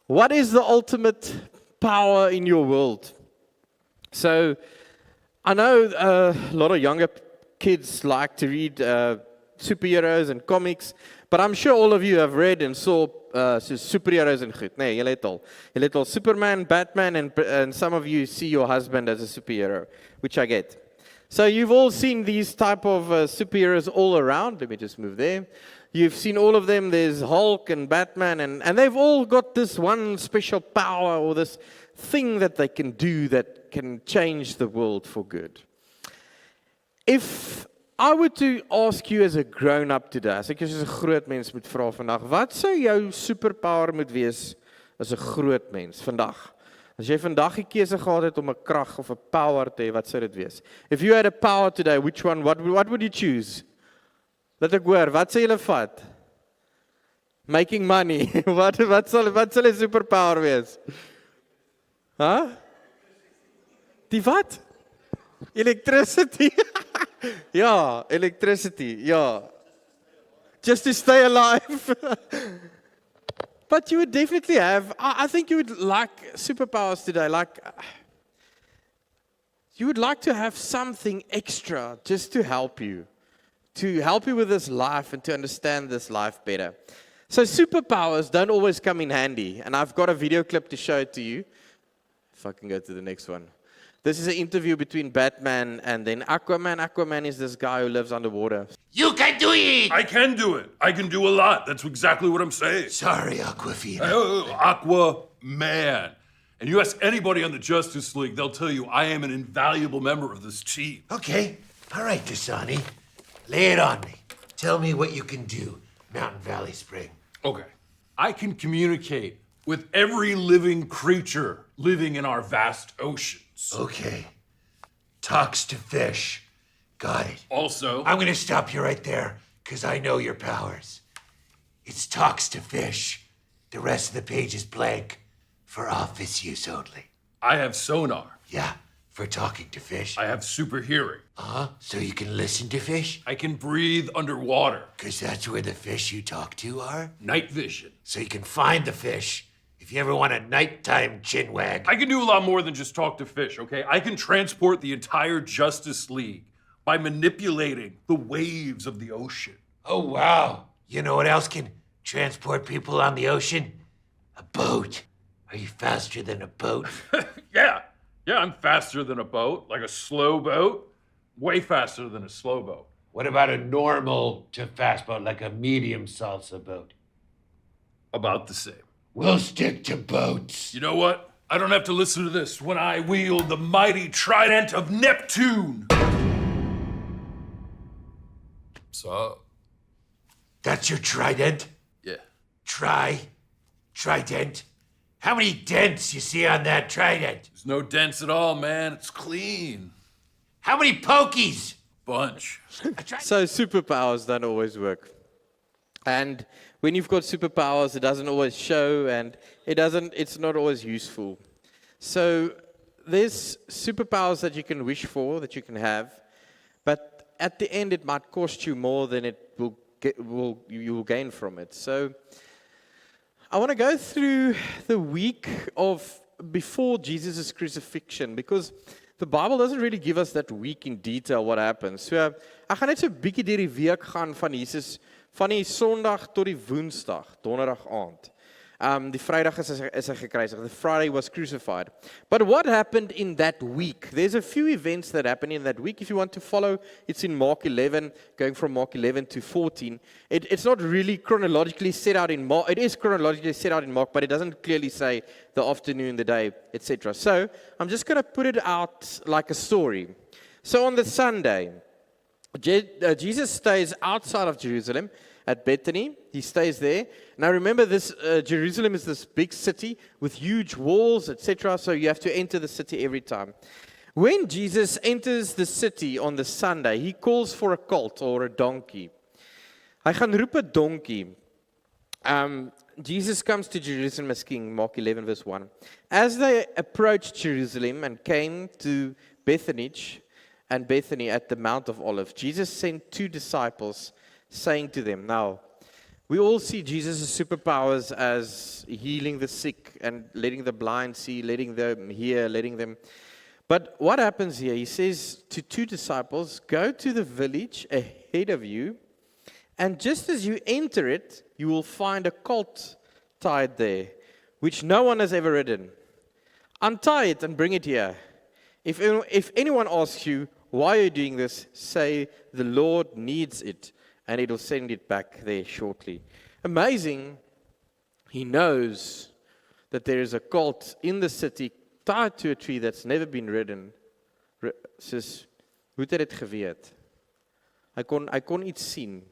What is the ultimate power in your world? So, I know a lot of younger kids like to read superheroes and comics, but I'm sure all of you have read and saw superheroes and goed. Nee, julle het al. Julle het al Superman, Batman, and some of you see your husband as a superhero, which I get. So you've all seen these type of superheroes all around. Let me just move there. You've seen all of them. There's Hulk and Batman, and they've all got this one special power or this thing that they can do that can change the world for good. If I were to ask you as a grown-up today, as ek jou soos 'n groot mens moet vra vandag, wat sou jou superpower moet wees as 'n groot mens vandag? As jy vandag die keuse gehad het om 'n krag of 'n power te hê, wat sou dit wees? If you had a power today, which one, what would you choose? Laat ek hoor, wat sal julle vat? Making money. wat sal 'n superpower wees? Huh? Die wat? Electricity. Ja, electricity. Ja. Just to stay alive. But you would definitely have, I think you would like superpowers today, like you would like to have something extra just to help you with this life and to understand this life better. So superpowers don't always come in handy, and I've got a video clip to show it to you. If I can go to the next one. This is an interview between Batman and then Aquaman. Aquaman is this guy who lives underwater. You can do it! I can do it. I can do a lot. That's exactly what I'm saying. Sorry, Aquafina. Aquaman. And you ask anybody on the Justice League, they'll tell you I am an invaluable member of this team. Okay. All right, Dasani. Lay it on me. Tell me what you can do, Mountain Valley Spring. Okay. I can communicate with every living creature living in our vast oceans. Okay. Talks to fish. Got it. Also, I'm going to stop you right there, because I know your powers. It's talks to fish. The rest of the page is blank. For office use only. I have sonar. Yeah, for talking to fish. I have super hearing. So you can listen to fish? I can breathe underwater. Because that's where the fish you talk to are? Night vision. So you can find the fish if you ever want a nighttime chinwag. I can do a lot more than just talk to fish, okay? I can transport the entire Justice League by manipulating the waves of the ocean. Oh, wow. You know what else can transport people on the ocean? A boat. Are you faster than a boat? Yeah, I'm faster than a boat, like a slow boat. Way faster than a slow boat. What about a normal to fast boat, like a medium salsa boat? About the same. We'll stick to boats. You know what? I don't have to listen to this when I wield the mighty trident of Neptune. So? That's your trident? Yeah. Trident? How many dents you see on that trident? There's no dents at all, man. It's clean. How many pokies? Bunch. So superpowers don't always work. And when you've got superpowers, it doesn't always show, and it's not always useful. So there's superpowers that you can wish for, that you can have, but at the end it might cost you more than you will gain from it. So I want to go through the week of before Jesus' crucifixion, because the Bible doesn't really give us that week in detail what happens. So ek gaan net so 'n bietjie deur die week gaan van Jesus, van die Sondag tot die Woensdag, Donderdag aand. Die Vrydag is hy gekruisig. The Friday was crucified. But what happened in that week? There's a few events that happened in that week. If you want to follow, it's in Mark 11, going from Mark 11 to 14. It's not really chronologically set out in Mark. It is chronologically set out in Mark, but it doesn't clearly say the afternoon, the day, etc. So I'm just going to put it out like a story. So on the Sunday, Jesus stays outside of Jerusalem at Bethany. He stays there. Now remember, this Jerusalem is this big city with huge walls, etc. So you have to enter the city every time. When Jesus enters the city on the Sunday, he calls for a colt or a donkey. Hy gaan roep 'n donkey. Jesus comes to Jerusalem as king, Mark 11 verse 1. As they approached Jerusalem and came to Bethany at the Mount of Olives, Jesus sent 2 disciples, saying to them, now, We all see Jesus' superpowers as healing the sick and letting the blind see, letting them hear, letting them. But what happens here? He says to two disciples, go to the village ahead of you, and just as you enter it, you will find a colt tied there, which no one has ever ridden. Untie it and bring it here. If anyone asks you, why are you doing this? Say, the Lord needs it, and it will send it back there shortly. Amazing. He knows that there is a colt in the city tied to a tree that's never been ridden. Soos, hoe het hy dit geweet? Hy kon iets sien.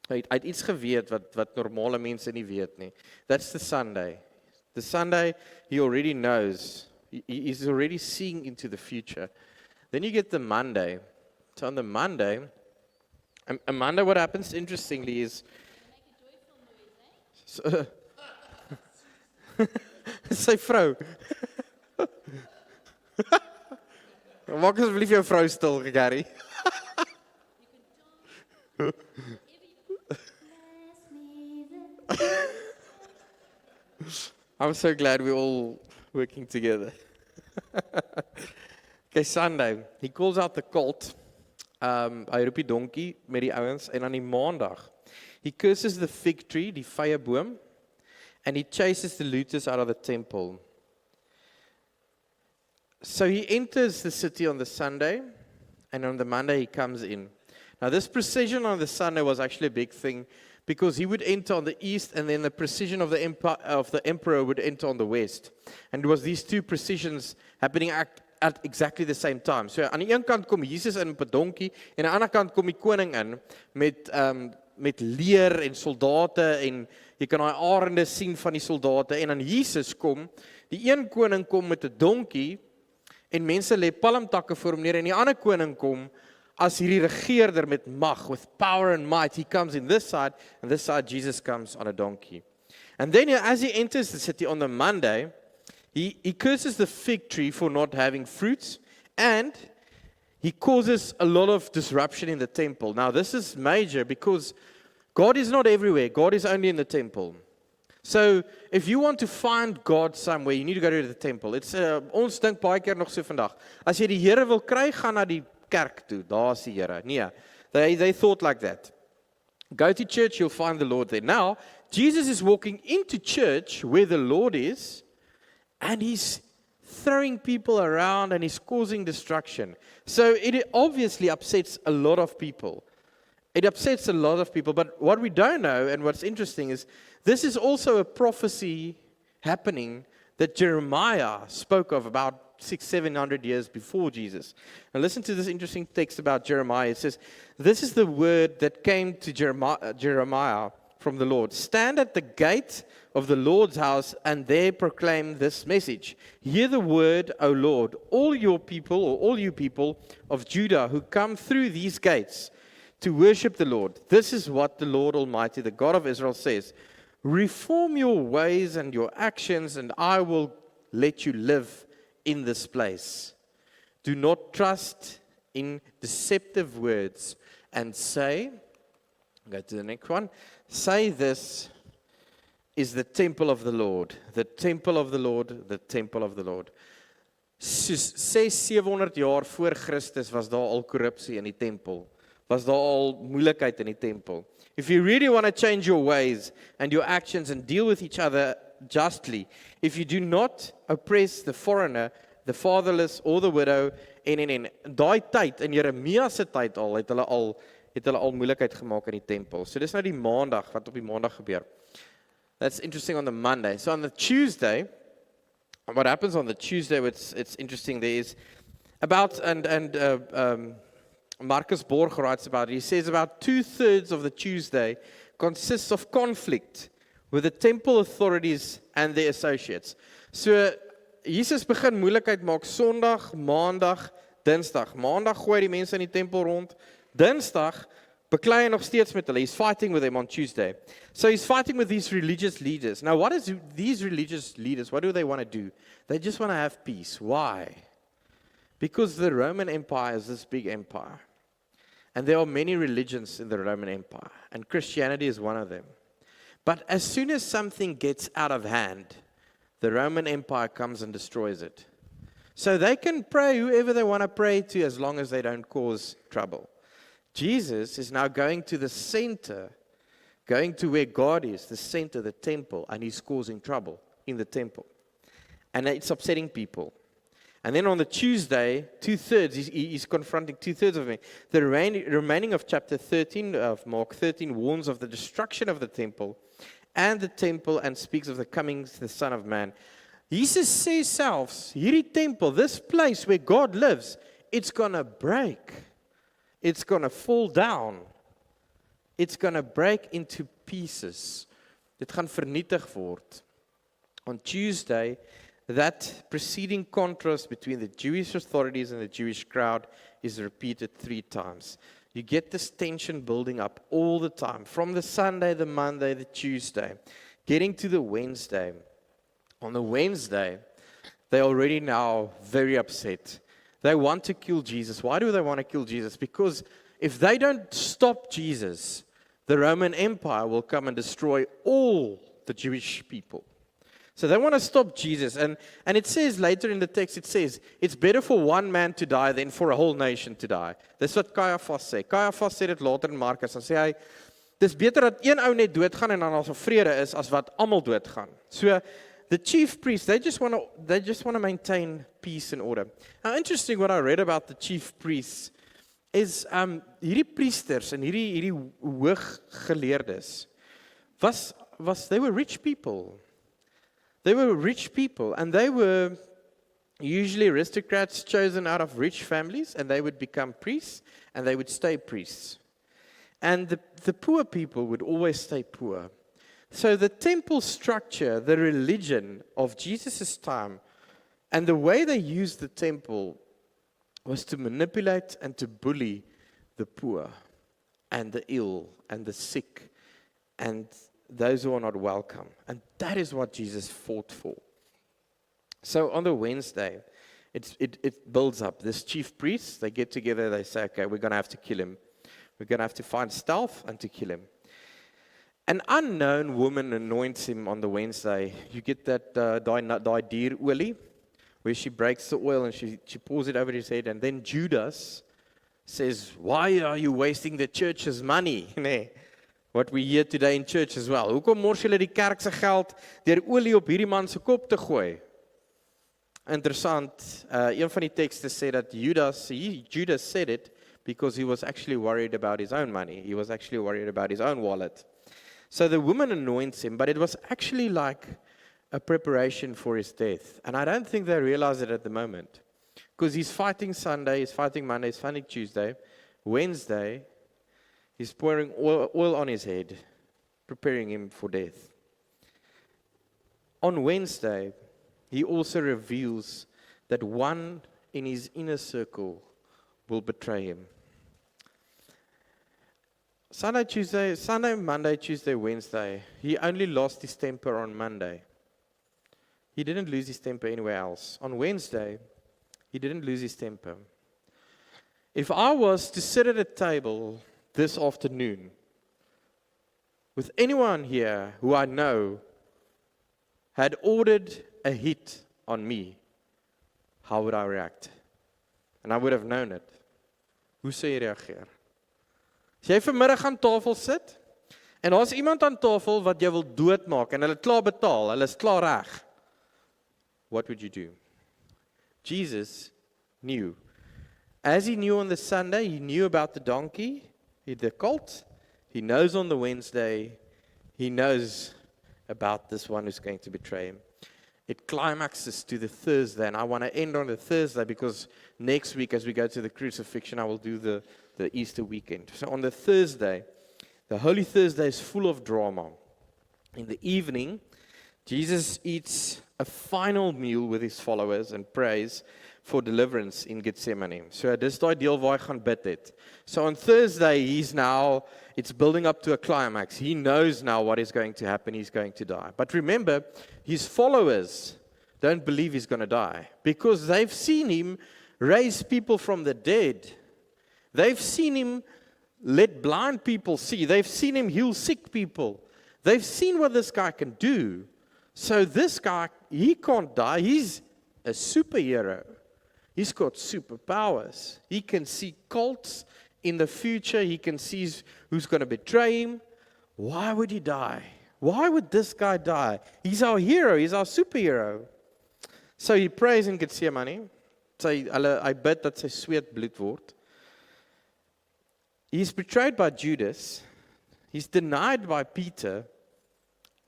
Hy het iets geweet wat normale mense nie weet nie. That's the Sunday. The Sunday, he already knows. He's already seeing into the future. Then you get the Monday. So on the Monday, what happens interestingly is... So, sy vrou. Maak asseblief jou vrou stil, Gary. I'm so glad we're all working together. Okay, Sunday. He calls out the colt. Hy roep die donkie met die ouens. En aan die maandag, he curses the fig tree, die vyeboom, and he chases the looters out of the temple. So he enters the city on the Sunday, and on the Monday he comes in. Now this precision on the Sunday was actually a big thing, because he would enter on the east, and then the precision of the emperor would enter on the west. And it was these two precisions happening at exactly the same time. So aan die een kant kom Jesus in op 'n donkie, en aan die ander kant kom die koning in met leer en soldate, en jy kan daai arende sien van die soldate, en aan Jesus kom, die een koning kom met 'n donkie, en mense lê palmtakke voor hom neer, en die ander koning kom as hierdie regeerder met mag, with power and might. He comes in this side, and this side Jesus comes on a donkey. And then as he enters the city on the Monday, he curses the fig tree for not having fruits, and he causes a lot of disruption in the temple. Now this is major, because God is not everywhere. God is only in the temple. So if you want to find God somewhere, you need to go to the temple. It's ons dink baie keer nog so vandag. As jy die Here wil kry, gaan na die kerk toe. Daar's die Here. Nee, they thought like that. Go to church, you'll find the Lord there. Now, Jesus is walking into church where the Lord is, and he's throwing people around and he's causing destruction. So it obviously upsets a lot of people. It upsets a lot of people, but what we don't know, and what's interesting, is this is also a prophecy happening that Jeremiah spoke of about 600-700 years before Jesus. And listen to this interesting text about Jeremiah. It says, this is the word that came to Jeremiah from the Lord. Stand at the gate of the Lord's house and there proclaim this message. Hear the word, O Lord, all you people of Judah who come through these gates to worship the Lord. This is what the Lord Almighty, the God of Israel, says. Reform your ways and your actions, and I will let you live in this place. Do not trust in deceptive words, and say, go to the next one, say this is the temple of the Lord, the temple of the Lord, the temple of the Lord. 600-700 jaar voor Christus was daar al korrupsie in die tempel. Was daar al moeilikheid in die tempel. If you really want to change your ways and your actions and deal with each other justly, if you do not oppress the foreigner, the fatherless or the widow, en daai tyd, in Jeremia se tyd al, het hulle al moeilikheid gemaak in die tempel. So dis nou die maandag, wat op die maandag gebeur. That's interesting on the Monday. So on the Tuesday, what happens on the Tuesday, it's interesting, there is about, Marcus Borg writes about it. He says about 2/3 of the Tuesday consists of conflict with the temple authorities and their associates. So, Jesus begin moeilikheid maak Sondag, Maandag, Dinsdag. Maandag gooi die mense in die tempel rond. Dinsdag beklei hy nog steeds met hulle. He's fighting with them on Tuesday. So he's fighting with these religious leaders. Now, what is these religious leaders? What do they want to do? They just want to have peace. Why? Because the Roman Empire is this big empire. And there are many religions in the Roman Empire. And Christianity is one of them. But as soon as something gets out of hand, the Roman Empire comes and destroys it. So they can pray whoever they want to pray to as long as they don't cause trouble. Jesus is now going to the center, going to where God is, the center, the temple, and he's causing trouble in the temple. And it's upsetting people. And then on the Tuesday, 2/3, he's confronting 2/3 of me. The remaining of chapter 13 of Mark 13 warns of the destruction of the temple and speaks of the coming of the Son of Man. Jesus sê selfs, hierdie tempel, this place where God lives, it's going to break. It's going to fall down. It's going to break into pieces. Dit gaan vernietig word. On Tuesday, that preceding contrast between the Jewish authorities and the Jewish crowd is repeated 3 times. You get this tension building up all the time, from the Sunday, the Monday, the Tuesday, getting to the Wednesday. On the Wednesday, they're already now very upset. They want to kill Jesus. Why do they want to kill Jesus? Because if they don't stop Jesus, the Roman Empire will come and destroy all the Jewish people. So they want to stop Jesus. And it says later in the text, it says, it's better for one man to die than for a whole nation to die. Dis wat Caiaphas sê. Caiaphas sê dit later in Markus. Dan sê hy, dis beter dat een ou net doodgaan en dan as 'n vrede is, as wat almal doodgaan. So, the chief priests, they just want to maintain peace and order. Now, interesting what I read about the chief priests is hierdie priesters en hierdie hooggeleerdes they were rich people. They were rich people, and they were usually aristocrats chosen out of rich families, and they would become priests, and they would stay priests. And the poor people would always stay poor. So the temple structure, the religion of Jesus' time, and the way they used the temple was to manipulate and to bully the poor and the ill and the sick and those who are not welcome. And that is what Jesus fought for. So on the Wednesday, it builds up. This chief priests, they get together, they say, okay, we're going to have to kill him. We're going to have to find stealth and to kill him. An unknown woman anoints him on the Wednesday. You get that daai dierolie, where she breaks the oil and she pours it over his head. And then Judas says, why are you wasting the church's money? Nee, what we hear today in church as well. Hoekom mors julle die kerk se geld deur olie op hierdie man se kop te gooi? Interessant, een van die tekste sê dat Judas said it because he was actually worried about his own money. He was actually worried about his own wallet. So the woman anoints him, but it was actually like a preparation for his death. And I don't think they realize it at the moment. Because he's fighting Sunday, he's fighting Monday, he's fighting Tuesday. Wednesday, he's pouring oil on his head, preparing him for death. On Wednesday, he also reveals that one in his inner circle will betray him. Sunday, Monday, Tuesday, Wednesday, he only lost his temper on Monday. He didn't lose his temper anywhere else. On Wednesday, he didn't lose his temper. If I was to sit at a table this afternoon with anyone here who I know had ordered a hit on me, how would I react? And I would have known it. Hoe sou jy reageer? As jy vanmiddag aan tafel sit, en daar's iemand aan tafel wat jy wil doodmaak, en hulle het klaar betaal, hulle is klaar reg, what would you do? Jesus knew. As he knew on the Sunday, he knew about the donkey, the colt, he knows on the Wednesday, he knows about this one who's going to betray him. It climaxes to the Thursday, and I want to end on the Thursday because next week as we go to the crucifixion, I will do the Easter weekend. So on the Thursday, the Holy Thursday is full of drama. In the evening, Jesus eats a final meal with his followers and prays for deliverance in Gethsemane. So dis daai deel waar hy gaan bid het. So on Thursday, it's building up to a climax. He knows now what is going to happen. He's going to die. But remember, his followers don't believe he's going to die because they've seen him raise people from the dead. They've seen him let blind people see. They've seen him heal sick people. They've seen what this guy can do. So this guy, he can't die. He's a superhero. He's got superpowers. He can see cults in the future. He can see who's going to betray him. Why would he die? Why would this guy die? He's our hero. He's our superhero. So he prays in Gethsemane. Hy bid dat sy sweet bloed word. He's betrayed by Judas. He's denied by Peter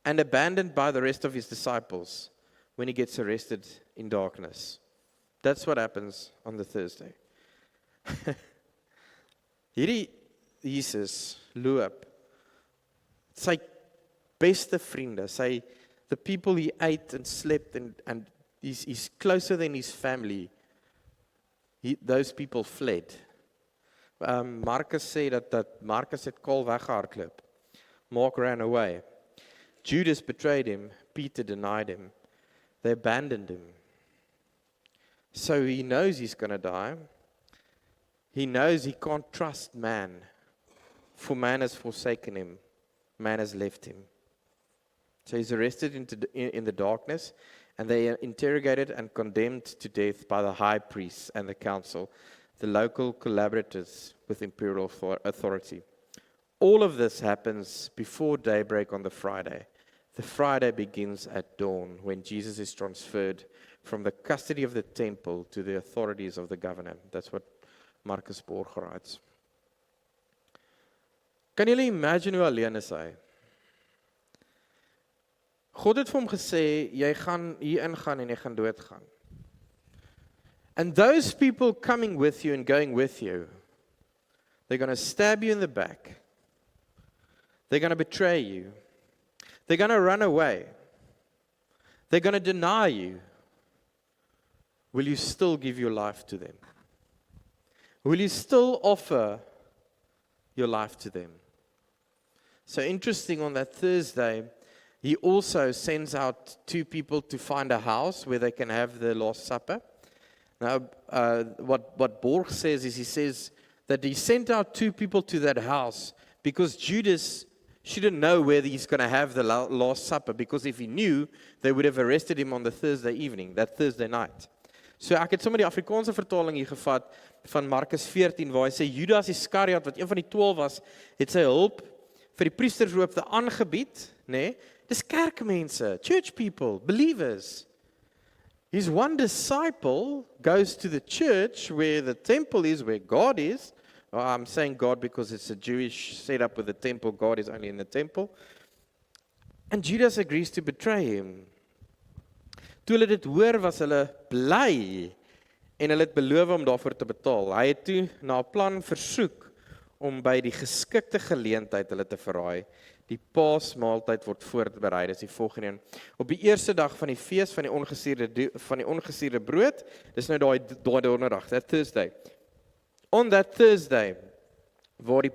and abandoned by the rest of his disciples when he gets arrested in darkness. That's what happens on the Thursday. Hierdie Jesus loop, sy beste vriende, the people he ate and slept and he's closer than his family, those people fled. Marcus sê dat Marcus het kaal weggehardloop. Mark ran away. Judas betrayed him. Peter denied him. They abandoned him. So he knows he's going to die. He knows he can't trust man. For man has forsaken him. Man has left him. So he's arrested in the darkness, and they are interrogated and condemned to death by the high priests and the council, the local collaborators with imperial authority. All of this happens before daybreak on the Friday. The Friday begins at dawn when Jesus is transferred from the custody of the temple to the authorities of the governor. That's what Marcus Borg writes. Kan julle imagine hoe alleen is hy? God het vir hom gesê, jy gaan hier ingaan en jy gaan doodgaan. And those people coming with you and going with you, they're going to stab you in the back. They're going to betray you. They're going to run away. They're going to deny you. Will you still give your life to them? Will you still offer your life to them? So interesting, on that Thursday, he also sends out 2 people to find a house where they can have the Last Supper. Now, what Borg says is, he says that he sent out 2 people to that house because Judas shouldn't know where he's going to have the Last Supper, because if he knew, they would have arrested him on the Thursday evening, that Thursday night. So ek het sommer die Afrikaanse vertaling hier gevat van Markus 14, waar hy sê, Judas Iskariot, wat een van die 12 was, het sy hulp vir die priestershoofde aangebied, nee? Dis kerkmense, church people, believers. His one disciple goes to the church where the temple is, where God is. Well, I'm saying God because it's a Jewish setup with the temple. God is only in the temple. And Judas agrees to betray him. Toe hulle dit hoor, was hulle bly en hulle het beloof om daarvoor te betaal. Hy het toe na 'n plan versoek om by die geskikte geleentheid hulle te verraai. Die Paasmaaltyd word voorberei, dis die volgende een. Op die eerste dag van die fees van die ongesuurde brood, dis nou daai donderdag, that Thursday. On that Thursday, waar die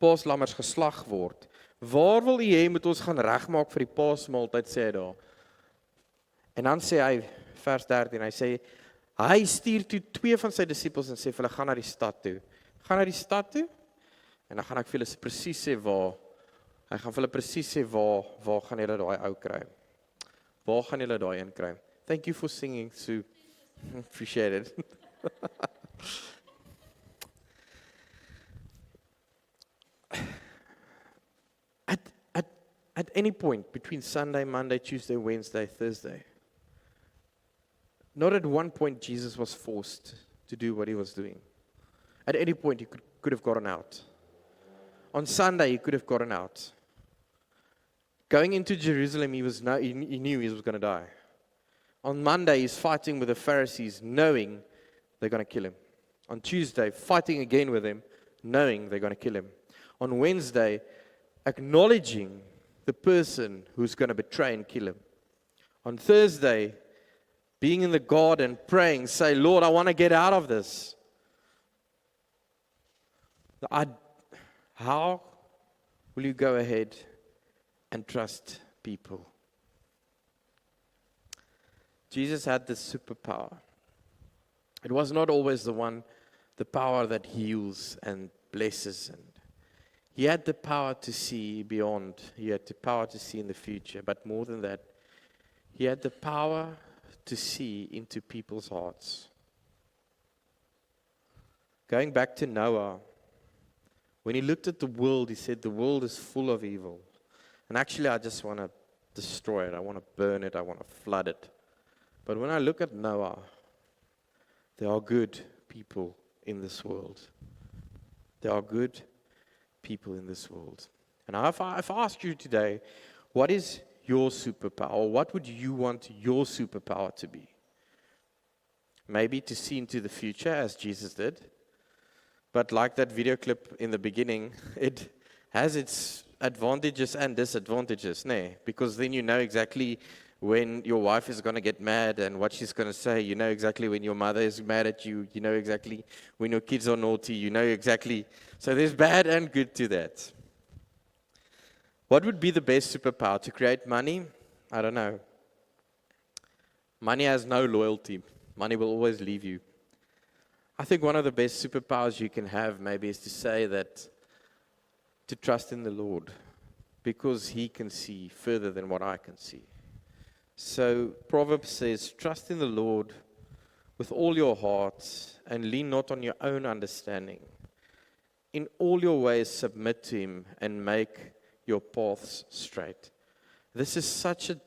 paaslammers geslag word, waar wil u hê moet ons gaan regmaak vir die Paasmaaltyd, sê hy daar. En dan sê hy, vers 13, hy sê, hy stuur toe 2 van sy disippels en sê vir hulle, gaan na die stad toe. Gaan na die stad toe, en dan gaan ek vir hulle presies sê waar, hy gaan vir hulle presies sê waar gaan julle daai ou kry. Waar gaan julle daai een kry? Thank you for singing, Sue. Appreciate it. At any point between Sunday, Monday, Tuesday, Wednesday, Thursday, not at one point Jesus was forced to do what he was doing. At any point he could have gotten out. On Sunday he could have gotten out. Going into Jerusalem, he knew he was going to die. On Monday he's fighting with the Pharisees, knowing they're going to kill him. On Tuesday, fighting again with them, knowing they're going to kill him. On Wednesday, acknowledging the person who's going to betray and kill him. On Thursday, being in the garden, praying, say, Lord, I want to get out of this. How will you go ahead and trust people? Jesus had this superpower. It was not always the power that heals and blesses, and He had the power to see beyond. He had the power to see in the future. But more than that, he had the power to see into people's hearts. Going back to Noah, when he looked at the world, he said, the world is full of evil. And actually, I just want to destroy it. I want to burn it. I want to flood it. But when I look at Noah, there are good people in this world. There are good people in this world. And if I ask you today, what is your superpower? Or what would you want your superpower to be? Maybe to see into the future as Jesus did. But like that video clip in the beginning, it has its advantages and disadvantages, né? Because then you know exactly when your wife is going to get mad and what she's going to say. You know exactly when your mother is mad at you. You know exactly when your kids are naughty. You know exactly. So there's bad and good to that. What would be the best superpower? To create money? I don't know. Money has no loyalty. Money will always leave you. I think one of the best superpowers you can have maybe is to say that, to trust in the Lord, because He can see further than what I can see. So Proverbs says, trust in the Lord with all your heart and lean not on your own understanding. In all your ways submit to Him and make your paths straight. This is such a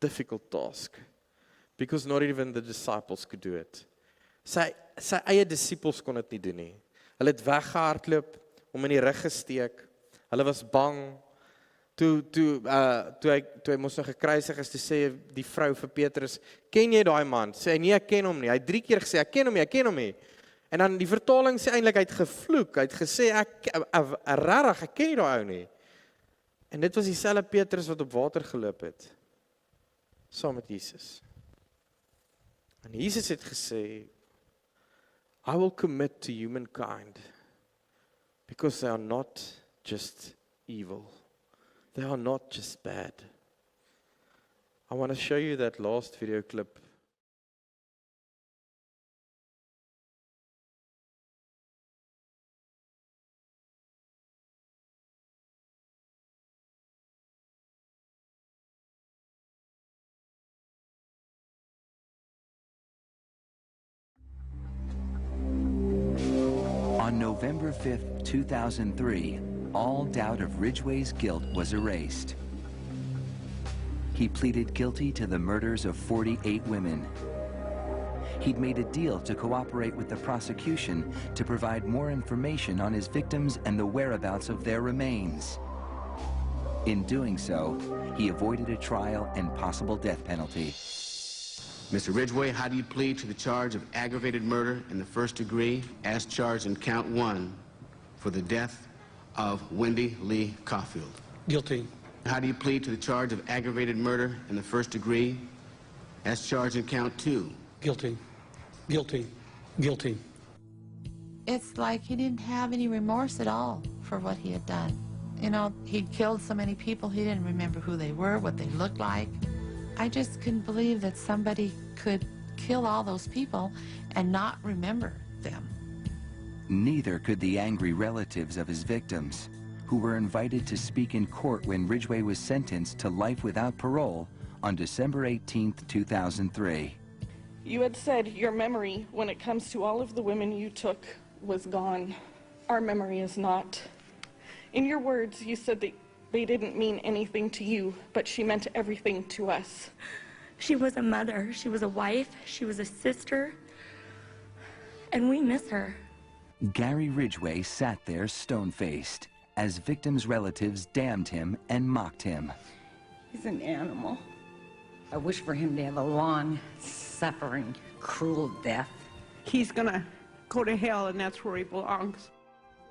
difficult task because not even the disciples could do it. Sy eie disippels kon dit nie doen nie. Hulle het weggehardloop, hom in die rug gesteek. Hulle was bang. Toe hy moes nog gekruisig is, toe sê die vrou vir Petrus, ken jy daai man? Sê hy, nee, ek ken hom nie. Hy het 3 keer gesê, ek ken hom nie. En dan die vertaling sê eintlik, hy het gevloek. Hy het gesê, rarig, ek ken nie daai ou nie. En dit was dieselfde Petrus wat op water geloop het. Saam met Jesus. En Jesus het gesê, I will commit to humankind because they are not just evil. They are not just bad. I want to show you that last video clip. On November 5th, 2003, all doubt of Ridgway's guilt was erased. He pleaded guilty to the murders of 48 women. He'd made a deal to cooperate with the prosecution to provide more information on his victims and the whereabouts of their remains. In doing so, he avoided a trial and possible death penalty. Mr. Ridgway, how do you plead to the charge of aggravated murder in the first degree as charged in count 1 for the death of Wendy Lee Caulfield? Guilty. How do you plead to the charge of aggravated murder in the first degree as charged in count 2? Guilty. Guilty. Guilty. It's like he didn't have any remorse at all for what he had done. You know, he'd killed so many people, he didn't remember who they were, what they looked like. I just couldn't believe that somebody could kill all those people and not remember them. Neither could the angry relatives of his victims, who were invited to speak in court when Ridgway was sentenced to life without parole on December 18, 2003. You had said your memory, when it comes to all of the women you took, was gone. Our memory is not. In your words, you said that they didn't mean anything to you, but she meant everything to us. She was a mother, she was a wife, she was a sister, and we miss her. Gary Ridgway sat there stone-faced as victims' relatives damned him and mocked him. He's an animal. I wish for him to have a long, suffering, cruel death. He's gonna go to hell, and that's where he belongs.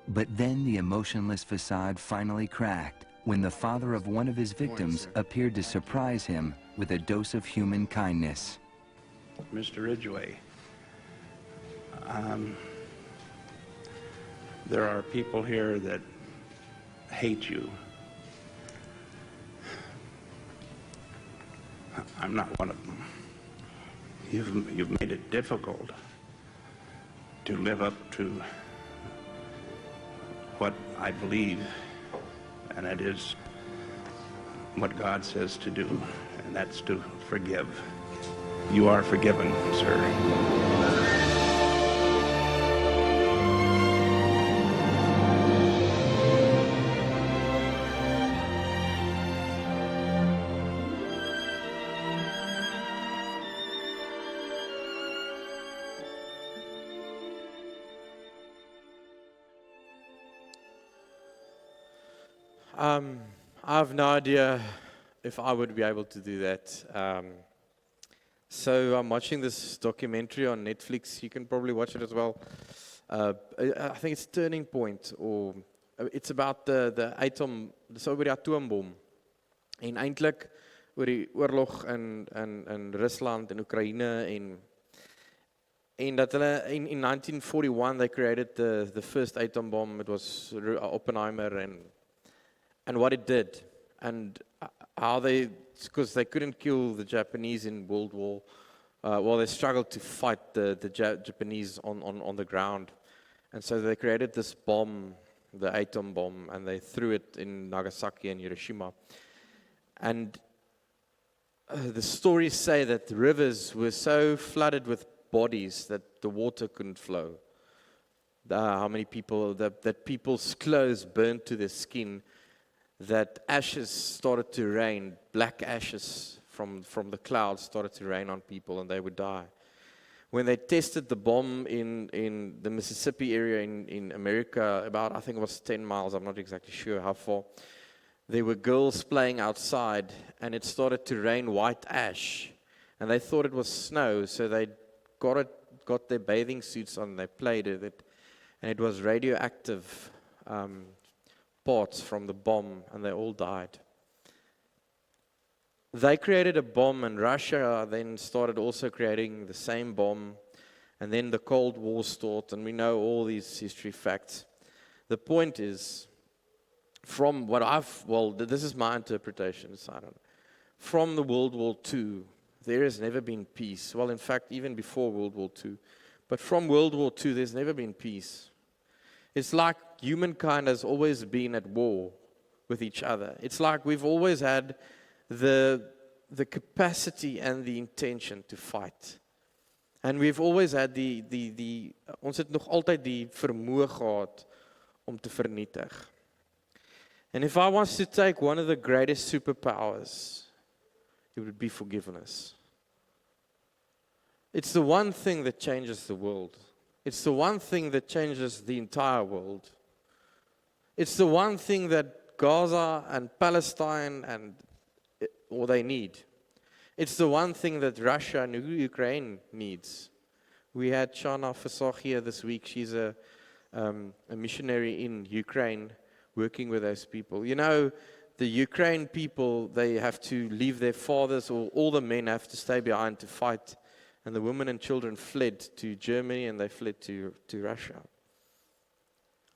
But then the emotionless facade finally cracked when the father of one of his victims appeared to surprise him with a dose of human kindness. Mr. Ridgway, there are people here that hate you. I'm not one of them. You've made it difficult to live up to what I believe, and it is what God says to do, and that's to forgive. You are forgiven, sir. I have no idea if I would be able to do that. So I'm watching this documentary on Netflix. You can probably watch it as well. I think it's Turning Point, or it's about the atom, dis oor die atoombom. En eintlik oor die oorlog in Rusland en Oekraïne en dat hulle in 1941 they created the first atom bomb. It was Oppenheimer and what it did, and how because they couldn't kill the Japanese in World War, they struggled to fight the Japanese on the ground, and so they created this bomb, the atom bomb, and they threw it in Nagasaki and Hiroshima. And the stories say that the rivers were so flooded with bodies that the water couldn't flow. How many people, that people's clothes burned to their skin, that ashes started to rain, black ashes from the clouds started to rain on people and they would die. When they tested the bomb in the Mississippi area in America, about, I think it was 10 miles, I'm not exactly sure how far, there were girls playing outside and it started to rain white ash. And they thought it was snow, so they got their bathing suits on, they played it, and it was radioactive parts from the bomb, and they all died. They created a bomb, and Russia then started also creating the same bomb, and then the Cold War started, and we know all these history facts. The point is, from what this is my interpretation, so I don't know. From the World War II, there has never been peace. Well, in fact, even before World War II. But from World War II, there's never been peace. It's like humankind has always been at war with each other. It's like we've always had the capacity and the intention to fight. And we've always had ons het nog altyd die vermoë gehad om te vernietig. And if I was to take one of the greatest superpowers, it would be forgiveness. It's the one thing that changes the world. It's the one thing that changes the entire world. It's the one thing that Gaza and Palestine they need. It's the one thing that Russia and Ukraine needs. We had Shana Fasach here this week. She's a missionary in Ukraine working with those people. You know, the Ukraine people, they have to leave their fathers, or all the men have to stay behind to fight. And the women and children fled to Germany and they fled to Russia.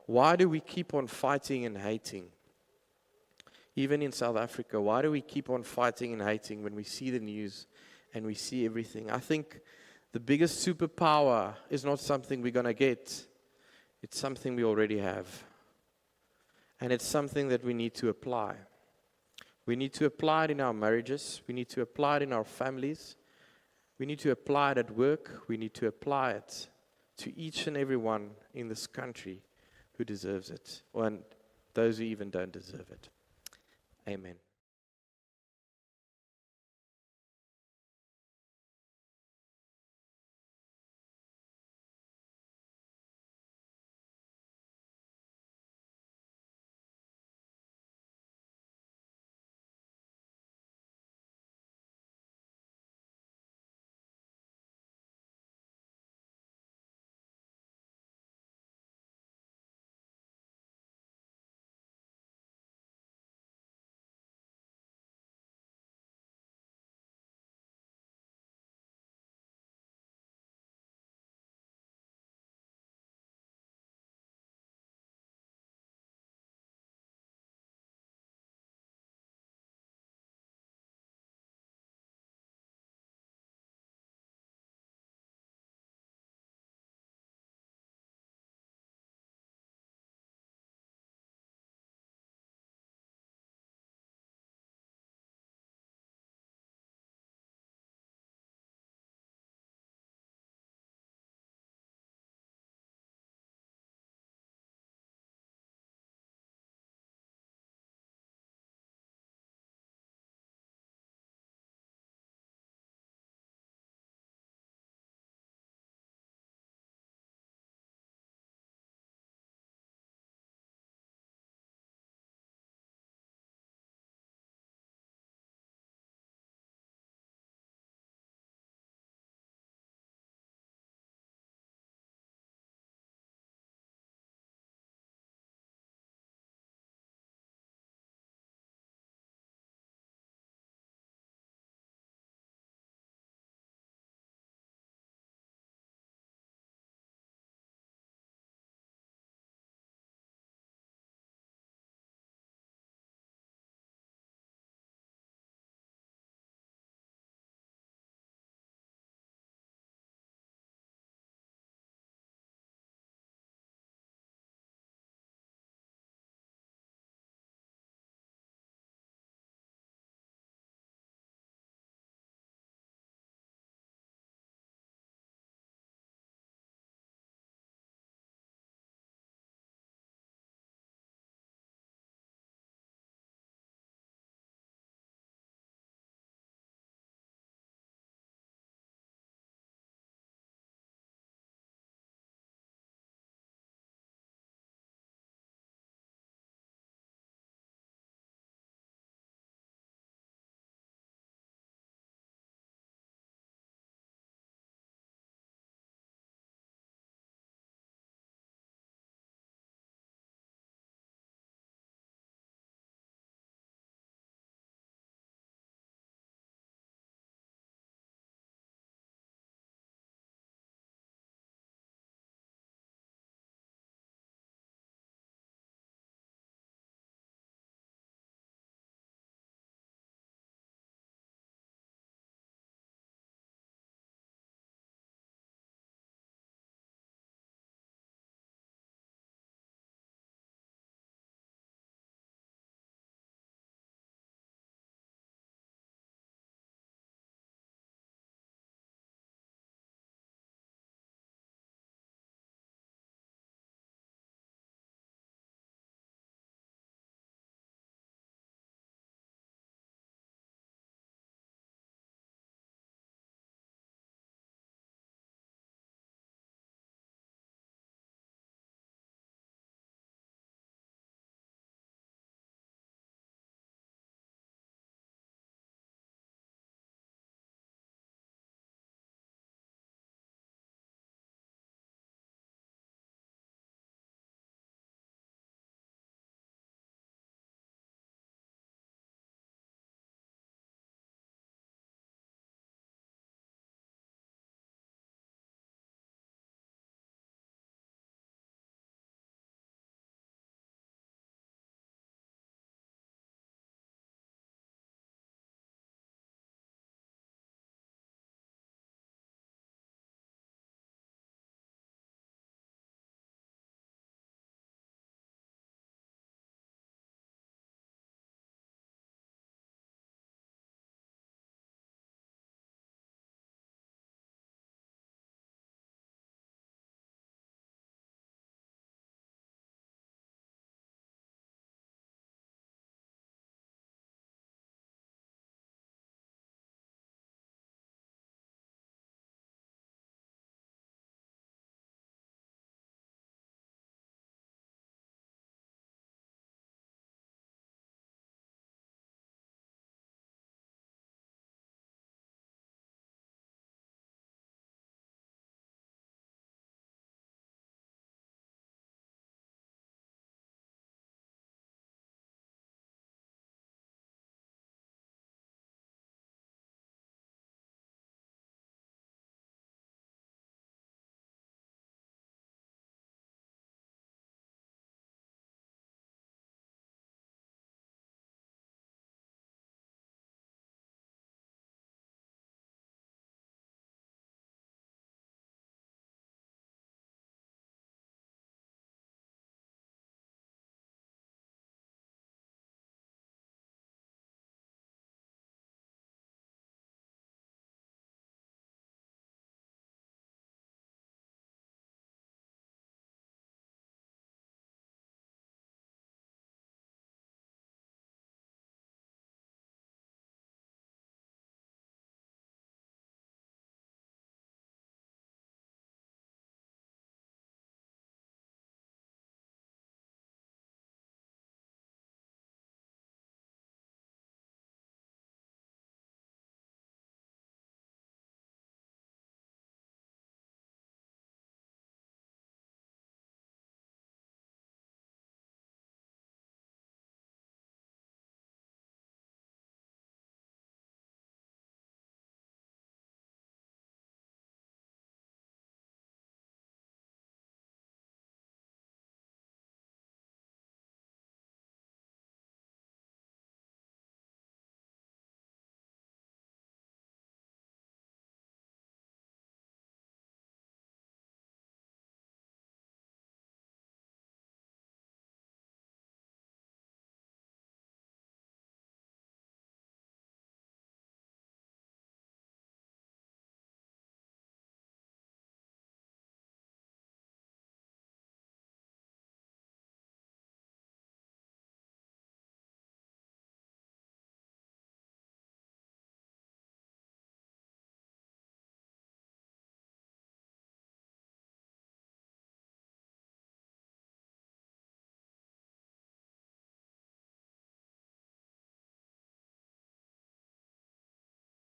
Why do we keep on fighting and hating? Even in South Africa, why do we keep on fighting and hating when we see the news and we see everything? I think the biggest superpower is not something we're going to get. It's something we already have. And it's something that we need to apply. We need to apply it in our marriages. We need to apply it in our families. We need to apply it at work. We need to apply it to each and every one in this country who deserves it, and those who even don't deserve it. Amen.